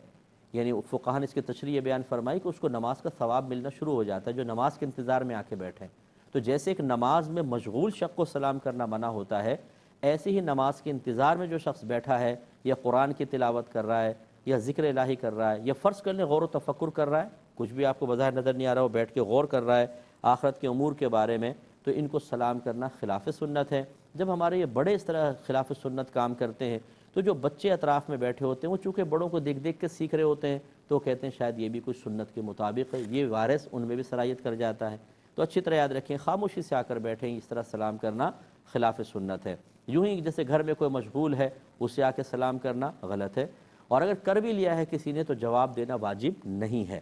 یعنی فقہاء نے اس کی تشریح بیان فرمائی کہ اس کو نماز کا ثواب ملنا شروع ہو جاتا ہے جو نماز کے انتظار میں آ کے بیٹھے۔ تو جیسے ایک نماز میں مشغول شخص کو سلام کرنا منع ہوتا ہے، ایسے ہی نماز کے انتظار میں جو شخص بیٹھا ہے یا قرآن کی تلاوت کر رہا ہے یا ذکر الہی کر رہا ہے یا فرض کر لیں غور و تفکر کر رہا ہے، کچھ بھی آپ کو بظاہر نظر نہیں آ رہا ہو، بیٹھ کے غور کر رہا ہے آخرت کے امور کے بارے میں، تو ان کو سلام کرنا خلاف سنت ہے۔ جب ہمارے یہ بڑے اس طرح خلاف سنت کام کرتے ہیں تو جو بچے اطراف میں بیٹھے ہوتے ہیں وہ چونکہ بڑوں کو دیکھ دیکھ کے سیکھ رہے ہوتے ہیں تو کہتے ہیں شاید یہ بھی کچھ سنت کے مطابق ہے، یہ وائرس ان میں بھی سرایت کر جاتا ہے۔ تو اچھی طرح یاد رکھیں خاموشی سے آ کر بیٹھیں، اس طرح سلام کرنا خلاف سنت ہے۔ یوں ہی جیسے گھر میں کوئی مشغول ہے اسے آ کے سلام کرنا غلط ہے، اور اگر کر بھی لیا ہے کسی نے تو جواب دینا واجب نہیں ہے۔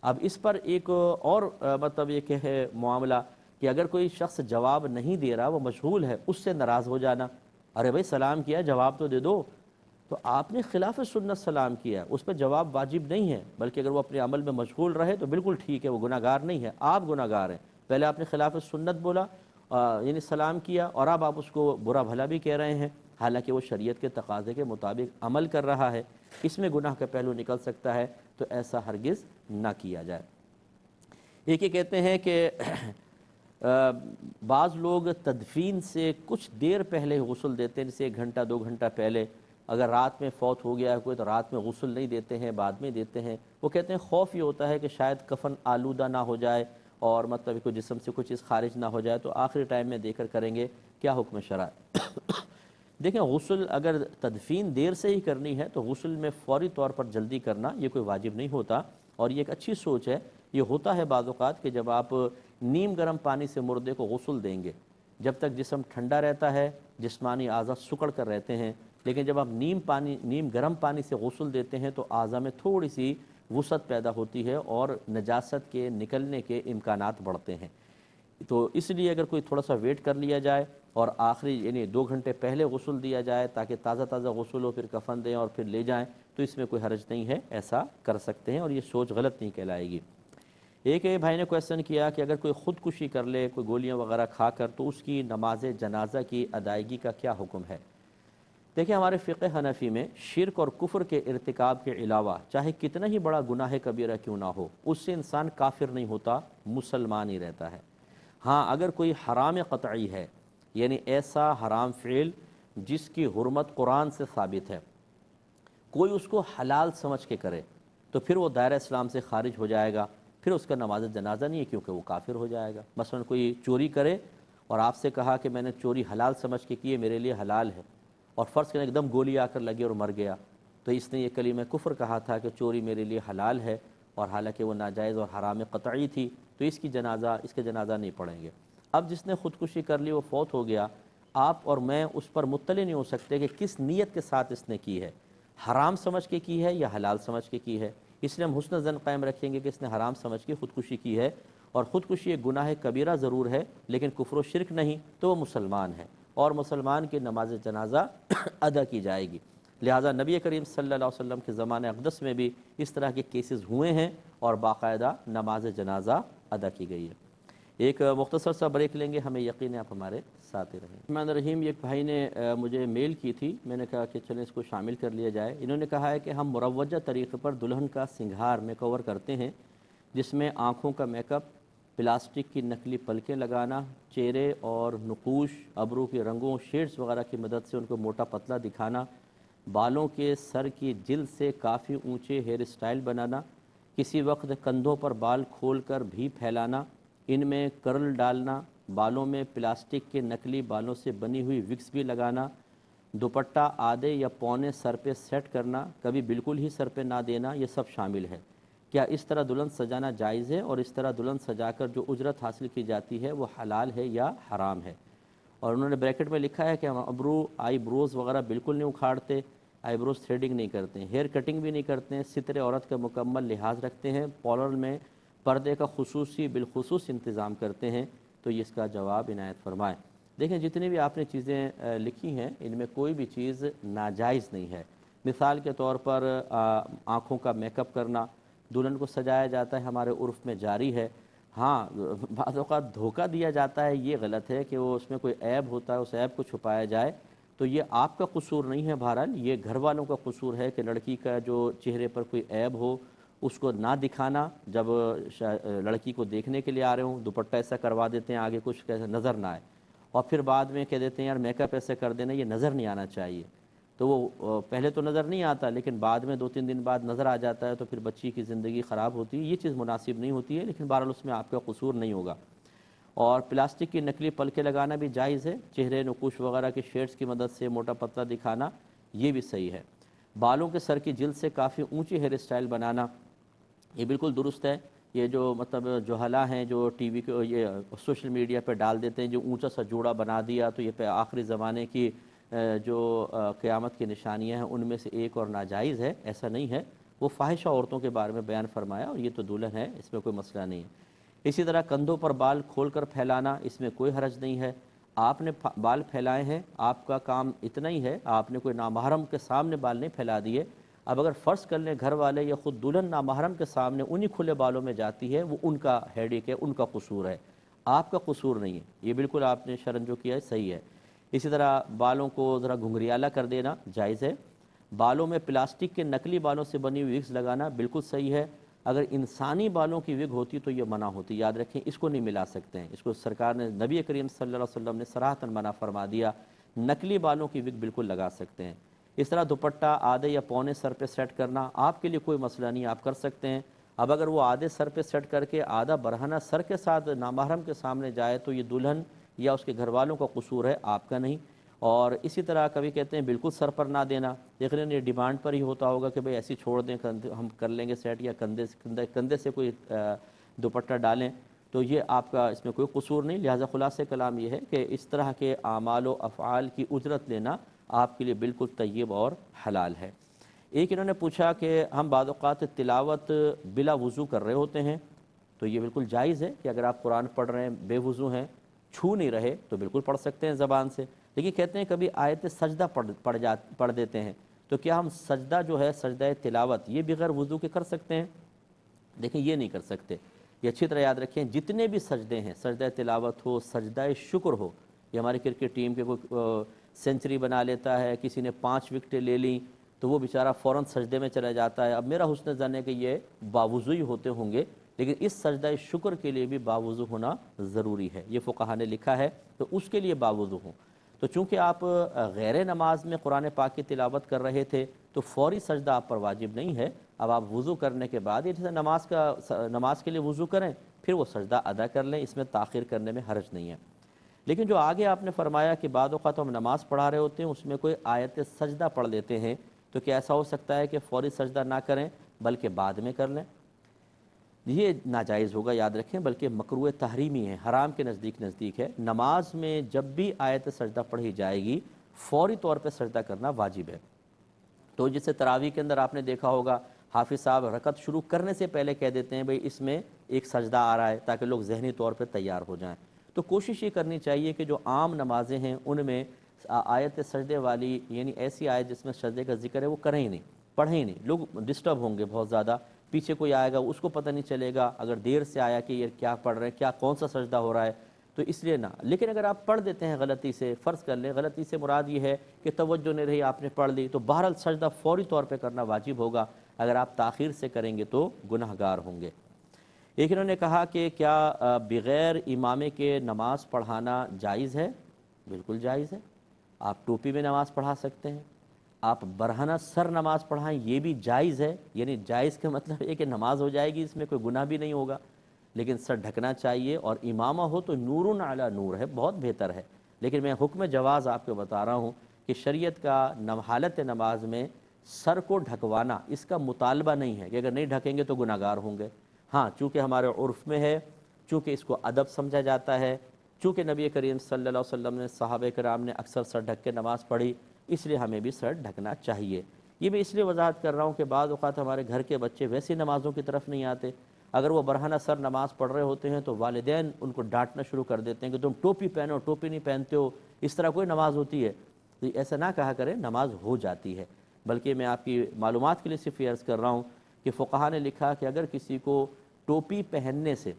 اب اس پر ایک اور مطلب یہ کہ ہے معاملہ کہ اگر کوئی شخص جواب نہیں دے رہا، وہ مشغول ہے، اس سے ناراض ہو جانا، ارے بھائی سلام کیا جواب تو دے دو، تو آپ نے خلاف سنت سلام کیا، اس پہ جواب واجب نہیں ہے، بلکہ اگر وہ اپنے عمل میں مشغول رہے تو بالکل ٹھیک ہے، وہ گناہ گار نہیں ہے، آپ گناہ گار ہیں۔ پہلے آپ نے خلاف سنت بولا یعنی سلام کیا، اور اب آپ اس کو برا بھلا بھی کہہ رہے ہیں، حالانکہ وہ شریعت کے تقاضے کے مطابق عمل کر رہا ہے، اس میں گناہ کا پہلو نکل سکتا ہے، تو ایسا ہرگز نہ کیا جائے۔ ایک یہ کہتے ہیں کہ بعض لوگ تدفین سے کچھ دیر پہلے غسل دیتے ہیں، جیسے 1 گھنٹہ 2 گھنٹہ پہلے، اگر رات میں فوت ہو گیا ہے کوئی تو رات میں غسل نہیں دیتے ہیں، بعد میں دیتے ہیں۔ وہ کہتے ہیں خوف یہ ہوتا ہے کہ شاید کفن آلودہ نہ ہو جائے اور مطلب کوئی جسم سے کوئی چیز خارج نہ ہو جائے تو آخری ٹائم میں دے کر کریں گے، کیا حکم شرع ہے؟ دیکھیں غسل اگر تدفین دیر سے ہی کرنی ہے تو غسل میں فوری طور پر جلدی کرنا یہ کوئی واجب نہیں ہوتا، اور یہ ایک اچھی سوچ ہے۔ یہ ہوتا ہے بعض اوقات کہ جب آپ نیم گرم پانی سے مردے کو غسل دیں گے، جب تک جسم ٹھنڈا رہتا ہے جسمانی اعضاء سکڑ کر رہتے ہیں، لیکن جب آپ نیم گرم پانی سے غسل دیتے ہیں تو اعضاء میں تھوڑی سی وسعت پیدا ہوتی ہے اور نجاست کے نکلنے کے امکانات بڑھتے ہیں۔ تو اس لیے اگر کوئی تھوڑا سا ویٹ کر لیا جائے اور آخری یعنی 2 گھنٹے پہلے غسل دیا جائے تاکہ تازہ تازہ غسل ہو، پھر کفن دیں اور پھر لے جائیں، تو اس میں کوئی حرج نہیں ہے، ایسا کر سکتے ہیں اور یہ سوچ غلط نہیں کہلائے گی۔ ایک بھائی نے کویسچن کیا کہ اگر کوئی خودکشی کر لے کوئی گولیاں وغیرہ کھا کر تو اس کی نماز جنازہ کی ادائیگی کا کیا حکم ہے؟ دیکھیں ہمارے فقہ حنفی میں شرک اور کفر کے ارتکاب کے علاوہ چاہے کتنا ہی بڑا گناہ کبیرہ کیوں نہ ہو اس سے انسان کافر نہیں ہوتا، مسلمان ہی رہتا ہے۔ ہاں اگر کوئی حرام قطعی ہے، یعنی ایسا حرام فعل جس کی حرمت قرآن سے ثابت ہے، کوئی اس کو حلال سمجھ کے کرے تو پھر وہ دائرہ اسلام سے خارج ہو جائے گا، پھر اس کا نماز جنازہ نہیں ہے کیونکہ وہ کافر ہو جائے گا۔ مثلا کوئی چوری کرے اور آپ سے کہا کہ میں نے چوری حلال سمجھ کے کی ہے، میرے لیے حلال ہے، اور فرض کریں ایک دم گولی آ کر لگی اور مر گیا، تو اس نے یہ کلمہ کفر کہا تھا کہ چوری میرے لیے حلال ہے، اور حالانکہ وہ ناجائز اور حرام قطعی تھی، تو اس کے جنازہ نہیں پڑھیں گے۔ اب جس نے خودکشی کر لی وہ فوت ہو گیا، آپ اور میں اس پر مطلع نہیں ہو سکتے کہ کس نیت کے ساتھ اس نے کی ہے، حرام سمجھ کے کی ہے یا حلال سمجھ کے کی ہے، اس لیے ہم حسن ظن قائم رکھیں گے کہ اس نے حرام سمجھ کے خودکشی کی ہے، اور خودکشی ایک گناہ کبیرہ ضرور ہے لیکن کفر و شرک نہیں، تو وہ مسلمان ہے اور مسلمان کی نماز جنازہ ادا کی جائے گی۔ لہٰذا نبی کریم صلی اللہ علیہ وسلم کے زمانہ اقدس میں بھی اس طرح کے کیسز ہوئے ہیں اور باقاعدہ نماز جنازہ ادا کی گئی ہے۔ ایک مختصر سا بریک لیں گے، ہمیں یقین ہے آپ ہمارے ساتھ ہی رہیں۔ الرحمن الرحیم، ایک بھائی نے مجھے میل کی تھی، میں نے کہا کہ چلیں اس کو شامل کر لیا جائے۔ انہوں نے کہا ہے کہ ہم مروجہ طریقے پر دلہن کا سنگھار میک اوور کرتے ہیں، جس میں آنکھوں کا میک اپ، پلاسٹک کی نقلی پلکیں لگانا، چہرے اور نقوش، ابرو کے رنگوں، شیڈز وغیرہ کی مدد سے ان کو موٹا پتلا دکھانا، بالوں کے سر کی جلد سے کافی اونچے ہیئر اسٹائل بنانا، کسی وقت کندھوں پر بال کھول کر بھی پھیلانا، ان میں کرل ڈالنا، بالوں میں پلاسٹک کے نقلی بالوں سے بنی ہوئی وکس بھی لگانا، دوپٹہ آدھے یا پونے سر پہ سیٹ کرنا، کبھی بالکل ہی سر پہ نہ دینا، یہ سب شامل ہے۔ کیا اس طرح دلہن سجانا جائز ہے، اور اس طرح دلہن سجا کر جو اجرت حاصل کی جاتی ہے وہ حلال ہے یا حرام ہے؟ اور انہوں نے بریکٹ میں لکھا ہے کہ ہم آئی بروز وغیرہ بالکل نہیں اکھاڑتے، آئی بروز تھریڈنگ نہیں کرتے ہیں، ہیئر کٹنگ بھی نہیں کرتے ہیں، ستر عورت کا مکمل لحاظ رکھتے ہیں، پارلر میں پردے کا بالخصوص انتظام کرتے ہیں، تو یہ اس کا جواب عنایت فرمائیں۔ دیکھیں جتنی بھی آپ نے چیزیں لکھی ہیں ان میں کوئی بھی چیز ناجائز نہیں ہے۔ مثال کے طور پر آنکھوں کا میک اپ کرنا، دلہن کو سجایا جاتا ہے، ہمارے عرف میں جاری ہے۔ ہاں بعض اوقات دھوکہ دیا جاتا ہے، یہ غلط ہے کہ وہ اس میں کوئی عیب ہوتا ہے اس عیب کو چھپایا جائے، تو یہ آپ کا قصور نہیں ہے، بہرحال یہ گھر والوں کا قصور ہے کہ لڑکی کا جو چہرے پر کوئی عیب ہو اس کو نہ دکھانا، جب لڑکی کو دیکھنے کے لیے آ رہے ہوں دوپٹہ ایسا کروا دیتے ہیں آگے کچھ کیسے نظر نہ آئے، اور پھر بعد میں کہہ دیتے ہیں یار میک اپ ایسے کر دینا، یہ نظر نہیں آنا چاہیے، تو وہ پہلے تو نظر نہیں آتا لیکن بعد میں 2-3 دن بعد نظر آ جاتا ہے، تو پھر بچی کی زندگی خراب ہوتی ہے، یہ چیز مناسب نہیں ہوتی ہے، لیکن بہرحال اس میں آپ کا قصور نہیں ہوگا۔ اور پلاسٹک کی نقلی پلکیں لگانا بھی جائز ہے، چہرے نقوش وغیرہ کے شیڈز کی مدد سے موٹا پتلا دکھانا یہ بھی صحیح ہے۔ بالوں کے سر کی جلد سے کافی اونچی ہیئر اسٹائل بنانا یہ بالکل درست ہے۔ یہ جو مطلب جوہلا ہیں جو ٹی وی کے یہ سوشل میڈیا پہ ڈال دیتے ہیں جو اونچا سا جوڑا بنا دیا، تو یہ پہ آخری زمانے کی جو قیامت کی نشانیاں ہیں ان میں سے ایک اور ناجائز ہے، ایسا نہیں ہے، وہ فاحشہ عورتوں کے بارے میں بیان فرمایا، اور یہ تو دلہن ہے، اس میں کوئی مسئلہ نہیں ہے۔ اسی طرح کندھوں پر بال کھول کر پھیلانا، اس میں کوئی حرج نہیں ہے، آپ نے بال پھیلائے ہیں، آپ کا کام اتنا ہی ہے، آپ نے کوئی نامحرم کے سامنے بال نہیں پھیلا دیے۔ اب اگر فرض کر لیں گھر والے یا خود دلہن نامحرم کے سامنے انہی کھلے بالوں میں جاتی ہے، وہ ان کا ہیڈیک ہے، ان کا قصور ہے، آپ کا قصور نہیں ہے، یہ بالکل آپ نے شرن جو کیا ہے صحیح ہے۔ اسی طرح بالوں کو ذرا گھنگریالا کر دینا جائز ہے۔ بالوں میں پلاسٹک کے نقلی بالوں سے بنی ہوئی وگز لگانا بالکل صحیح ہے، اگر انسانی بالوں کی وگ ہوتی تو یہ منع ہوتی، یاد رکھیں اس کو نہیں ملا سکتے ہیں، اس کو سرکار نے نبی کریم صلی اللہ علیہ وسلم نے صراحتاً منع فرما دیا، نقلی بالوں کی وگ بالکل لگا سکتے ہیں۔ اس طرح دوپٹہ آدھے یا پونے سر پہ سیٹ کرنا آپ کے لیے کوئی مسئلہ نہیں، آپ کر سکتے ہیں، اب اگر وہ آدھے سر پہ سیٹ کر کے آدھا برہنہ سر کے ساتھ نامحرم کے سامنے جائے تو یہ دلہن یا اس کے گھر والوں کا قصور ہے، آپ کا نہیں۔ اور اسی طرح کبھی کہتے ہیں بالکل سر پر نہ دینا، یقیناً یہ ڈیمانڈ پر ہی ہوتا ہوگا کہ بھئی ایسی چھوڑ دیں، ہم کر لیں گے سیٹ، یا کندھے سے کوئی دوپٹہ ڈالیں، تو یہ آپ کا اس میں کوئی قصور نہیں۔ لہٰذا خلاصہ کلام یہ ہے کہ اس طرح کے اعمال و افعال کی اجرت لینا آپ کے لیے بالکل طیب اور حلال ہے۔ ایک انہوں نے پوچھا کہ ہم بعض اوقات تلاوت بلا وضو کر رہے ہوتے ہیں، تو یہ بالکل جائز ہے کہ اگر آپ قرآن پڑھ رہے ہیں، بے وضو ہیں، چھو نہیں رہے، تو بالکل پڑھ سکتے ہیں زبان سے۔ لیکن کہتے ہیں کبھی آیت سجدہ پڑھ دیتے ہیں، تو کیا ہم سجدہ جو ہے سجدہ تلاوت یہ بغیر وضو کے کر سکتے ہیں؟ دیکھیں یہ نہیں کر سکتے، یہ اچھی طرح یاد رکھیں، جتنے بھی سجدے ہیں، سجدہ تلاوت ہو، سجدہ شکر ہو، یہ ہماری کرکٹ ٹیم کے کوئی سینچری بنا لیتا ہے، کسی نے 5 وکٹیں لے لیں تو وہ بیچارہ فوراً سجدے میں چلا جاتا ہے۔ اب میرا حسن ظن ہے کہ یہ باوضو ہی ہوتے ہوں گے، لیکن اس سجدہ شکر کے لیے بھی باوضو ہونا ضروری ہے، یہ فقہا نے لکھا ہے، تو اس کے لیے باوضو ہوں۔ تو چونکہ آپ غیر نماز میں قرآن پاک کی تلاوت کر رہے تھے تو فوری سجدہ آپ پر واجب نہیں ہے، اب آپ وضو کرنے کے بعد، یہ جیسے نماز کے لیے وضو کریں پھر وہ سجدہ ادا کر لیں، اس میں تاخیر کرنے میں حرج نہیں ہے۔ لیکن جو آگے آپ نے فرمایا کہ بعض اوقات ہم نماز پڑھا رہے ہوتے ہیں، اس میں کوئی آیت سجدہ پڑھ لیتے ہیں، تو کیا ایسا ہو سکتا ہے کہ فوری سجدہ نہ کریں بلکہ بعد میں کر لیں؟ یہ ناجائز ہوگا، یاد رکھیں، بلکہ مکروہ تحریمی ہے، حرام کے نزدیک ہے۔ نماز میں جب بھی آیت سجدہ پڑھی جائے گی فوری طور پہ سجدہ کرنا واجب ہے۔ تو جسے تراویح کے اندر آپ نے دیکھا ہوگا، حافظ صاحب رکعت شروع کرنے سے پہلے کہہ دیتے ہیں بھئی اس میں ایک سجدہ آ رہا ہے، تاکہ لوگ ذہنی طور پہ تیار ہو جائیں۔ تو کوشش یہ کرنی چاہیے کہ جو عام نمازیں ہیں ان میں آیت سجدے والی، یعنی ایسی آیت جس میں سجدے کا ذکر ہے، وہ کریں ہی نہیں، پڑھیں ہی نہیں۔ لوگ ڈسٹرب ہوں گے بہت زیادہ، پیچھے کوئی آئے گا اس کو پتہ نہیں چلے گا، اگر دیر سے آیا کہ یہ کیا پڑھ رہے ہیں، کیا کون سا سجدہ ہو رہا ہے، تو اس لیے نہ۔ لیکن اگر آپ پڑھ دیتے ہیں غلطی سے، فرض کر لیں غلطی سے مراد یہ ہے کہ توجہ نہیں رہی، آپ نے پڑھ لی، تو بہرحال سجدہ فوری طور پہ کرنا واجب ہوگا، اگر آپ تاخیر سے کریں گے تو گناہ گار ہوں گے۔ ایک انہوں نے کہا کہ کیا بغیر امامے کے نماز پڑھانا جائز ہے؟ بالکل جائز ہے، آپ ٹوپی میں نماز پڑھا سکتے ہیں، آپ برہنہ سر نماز پڑھائیں، یہ بھی جائز ہے، یعنی جائز کا مطلب ہے کہ نماز ہو جائے گی، اس میں کوئی گناہ بھی نہیں ہوگا، لیکن سر ڈھکنا چاہیے، اور امامہ ہو تو نور علی نور ہے، بہت بہتر ہے۔ لیکن میں حکم جواز آپ کو بتا رہا ہوں کہ شریعت کا حالت نماز میں سر کو ڈھکوانا اس کا مطالبہ نہیں ہے کہ اگر نہیں ڈھکیں گے تو گناہ گار ہوں گے۔ ہاں چونکہ ہمارے عرف میں ہے، چونکہ اس کو ادب سمجھا جاتا ہے، چونکہ نبی کریم صلی اللہ علیہ وسلم نے، صحابہ کرام نے اکثر سر ڈھک کے نماز پڑھی، اس لیے ہمیں بھی سر ڈھکنا چاہیے۔ یہ میں اس لیے وضاحت کر رہا ہوں کہ بعض اوقات ہمارے گھر کے بچے ویسی نمازوں کی طرف نہیں آتے، اگر وہ برہنہ سر نماز پڑھ رہے ہوتے ہیں تو والدین ان کو ڈانٹنا شروع کر دیتے ہیں کہ تم ٹوپی پہنو، ٹوپی نہیں پہنتے ہو، اس طرح کوئی نماز ہوتی ہے؟ تو ایسا نہ کہا کریں، نماز ہو جاتی ہے۔ بلکہ میں آپ کی معلومات کے لیے صرف عرض کر رہا ہوں کہ فقہا نے لکھا کہ اگر کسی کو ٹوپی پہننے سے،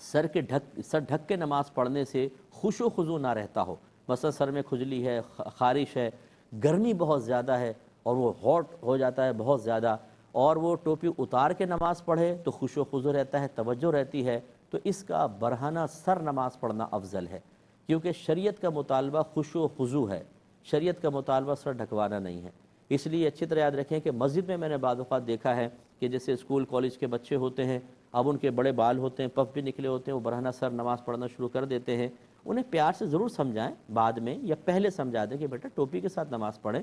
سر ڈھک کے نماز پڑھنے سے خوش و خضوع نہ رہتا ہو، مثلا سر میں کھجلی ہے، خارش ہے، گرمی بہت زیادہ ہے اور وہ ہاٹ ہو جاتا ہے بہت زیادہ، اور وہ ٹوپی اتار کے نماز پڑھے تو خوش و خضوع رہتا ہے، توجہ رہتی ہے، تو اس کا برہنہ سر نماز پڑھنا افضل ہے، کیونکہ شریعت کا مطالبہ خوش و خضوع ہے، شریعت کا مطالبہ سر ڈھکوانا نہیں ہے۔ اس لیے اچھی طرح یاد رکھیں کہ مسجد میں نے بعض اوقات دیکھا ہے کہ جیسے اسکول کالج کے بچے ہوتے ہیں، اب ان کے بڑے بال ہوتے ہیں، پف بھی نکلے ہوتے ہیں، وہ برہنہ سر نماز پڑھنا شروع کر دیتے ہیں، انہیں پیار سے ضرور سمجھائیں بعد میں، یا پہلے سمجھا دیں کہ بیٹا ٹوپی کے ساتھ نماز پڑھیں۔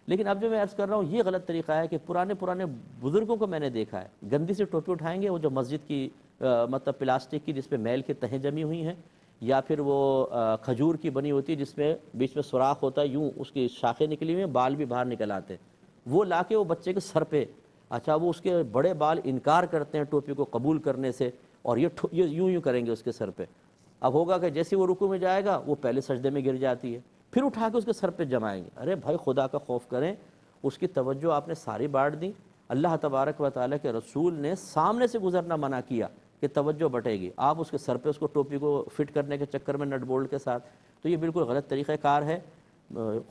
لیکن اب جو میں عرض کر رہا ہوں یہ غلط طریقہ ہے کہ پرانے بزرگوں کو میں نے دیکھا ہے، گندی سے ٹوپی اٹھائیں گے، وہ جو مسجد کی مطلب پلاسٹک کی جس پہ میل کے تہیں جمی ہوئی ہیں، یا پھر وہ کھجور کی بنی ہوتی ہے جس میں بیچ میں سوراخ ہوتا ہے، یوں اس کی شاخیں نکلی ہوئی ہیں، بال بھی باہر نکل آتے ہیں، وہ لا کے وہ بچے کے سر پہ، اچھا وہ اس کے بڑے بال انکار کرتے ہیں ٹوپی کو قبول کرنے سے، اور یہ یوں کریں گے اس کے سر پہ۔ اب ہوگا کہ جیسے وہ رکوع میں جائے گا وہ پہلے سجدے میں گر جاتی ہے، پھر اٹھا کے اس کے سر پہ جمائیں گے۔ ارے بھائی خدا کا خوف کریں، اس کی توجہ آپ نے ساری بانٹ دی، اللہ تبارک و تعالیٰ کے رسول نے سامنے سے گزرنا منع کیا کہ توجہ بٹے گی، آپ اس کے سر پہ اس کو ٹوپی کو فٹ کرنے کے چکر میں نٹ بولٹ کے ساتھ، تو یہ بالکل غلط طریقہ کار ہے۔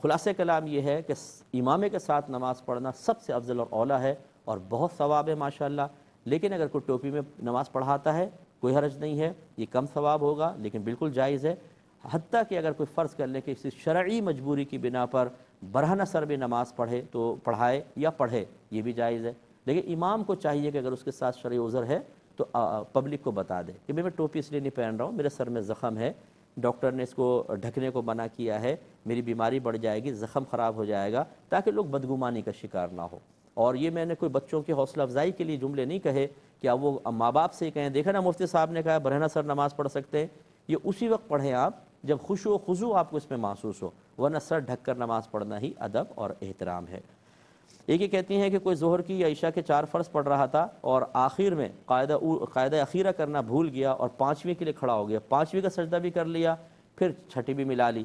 خلاصہ کلام یہ ہے کہ امامے کے ساتھ نماز پڑھنا سب سے افضل اور اولیٰ ہے، اور بہت ثواب ہے ماشاءاللہ۔ لیکن اگر کوئی ٹوپی میں نماز پڑھاتا ہے کوئی حرج نہیں ہے، یہ کم ثواب ہوگا لیکن بالکل جائز ہے، حتیٰ کہ اگر کوئی فرض کر لے کہ کسی شرعی مجبوری کی بنا پر برہنہ سر بھی نماز پڑھے تو پڑھائے یا پڑھے، یہ بھی جائز ہے۔ لیکن امام کو چاہیے کہ اگر اس کے ساتھ شرعی عذر ہے تو پبلک کو بتا دے کہ میں ٹوپی اس لیے نہیں پہن رہا ہوں، میرے سر میں زخم ہے، ڈاکٹر نے اس کو ڈھکنے کو منع کیا ہے، میری بیماری بڑھ جائے گی، زخم خراب ہو جائے گا، تاکہ لوگ بدگمانی کا شکار نہ ہو۔ اور یہ میں نے کوئی بچوں کی حوصلہ افزائی کے لیے جملے نہیں کہے کہ اب وہ ماں باپ سے ہی کہیں، دیکھا نا مفتی صاحب نے کہا برہنہ سر نماز پڑھ سکتے ہیں، یہ اسی وقت پڑھیں آپ جب خشوع و خضوع آپ کو اس میں محسوس ہو، ورنہ سر ڈھک کر نماز پڑھنا ہی ادب اور احترام ہے۔ ایک یہ کہتی ہیں کہ کوئی ظہر کی یا عشاء کے 4 فرض پڑھ رہا تھا اور آخر میں قاعدہ اخیرہ کرنا بھول گیا اور 5ویں کے لیے کھڑا ہو گیا، 5ویں کا سجدہ بھی کر لیا، پھر چھٹی بھی ملا لی،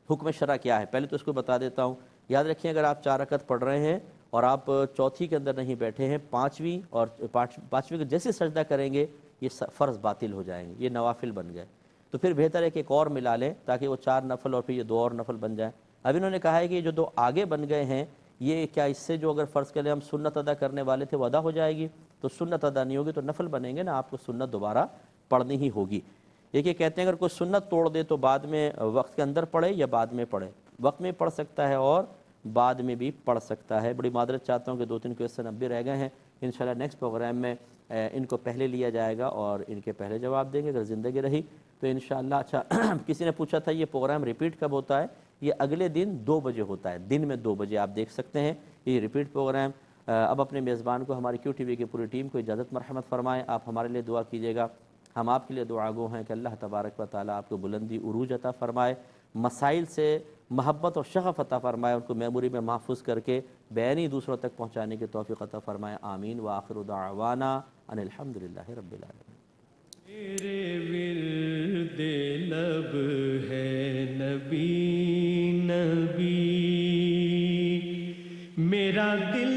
حکم شرع کیا ہے؟ پہلے تو اس کو بتا دیتا ہوں۔ یاد رکھیں اگر آپ 4 رکعت پڑھ رہے ہیں اور آپ چوتھی کے اندر نہیں بیٹھے ہیں، 5ویں اور 5ویں کے جیسے سجدہ کریں گے یہ فرض باطل ہو جائیں گے، یہ نوافل بن گئے، تو پھر بہتر ہے کہ ایک اور ملا لیں تاکہ وہ 4 نفل اور پھر یہ 2 اور نفل بن جائیں۔ اب انہوں نے کہا ہے کہ یہ جو 2 آگے بن گئے ہیں یہ کیا اس سے جو اگر فرض کریں ہم سنت ادا کرنے والے تھے وہ ادا ہو جائے گی؟ تو سنت ادا نہیں ہوگی تو نفل بنیں گے نا، آپ کو سنت دوبارہ پڑھنی ہی ہوگی۔ ایک یہ کہتے ہیں اگر کوئی سنت توڑ دے تو بعد میں وقت کے اندر پڑھے یا بعد میں پڑھے؟ وقت میں پڑھ سکتا ہے اور بعد میں بھی پڑھ سکتا ہے۔ بڑی معذرت چاہتا ہوں کہ 2-3 کویسچن اب بھی رہ گئے ہیں، انشاءاللہ نیکسٹ پروگرام میں ان کو پہلے لیا جائے گا اور ان کے پہلے جواب دیں گے اگر زندگی رہی تو انشاءاللہ۔ اچھا کسی نے پوچھا تھا یہ پروگرام ریپیٹ کب ہوتا ہے؟ یہ اگلے دن 2 بجے ہوتا ہے، دن میں 2 بجے آپ دیکھ سکتے ہیں یہ ریپیٹ پروگرام۔ اب اپنے میزبان کو ہماری کیو ٹی وی کی پوری ٹیم کو اجازت مرحمت فرمائیں، آپ ہمارے لیے دعا کیجیے گا، ہم آپ کے لیے دعا گو ہیں کہ اللہ تبارک و تعالیٰ آپ کو بلندی عروج عطا فرمائے، مسائل سے محبت اور شغف عطا فرمائے، ان کو میموری میں محفوظ کر کے بیانی دوسروں تک پہنچانے کی توفیق عطا فرمائے، آمین۔ وآخر دعوانا ان الحمدللہ رب العالمین۔ میرے ورد لب ہے نبی نبی، میرا دل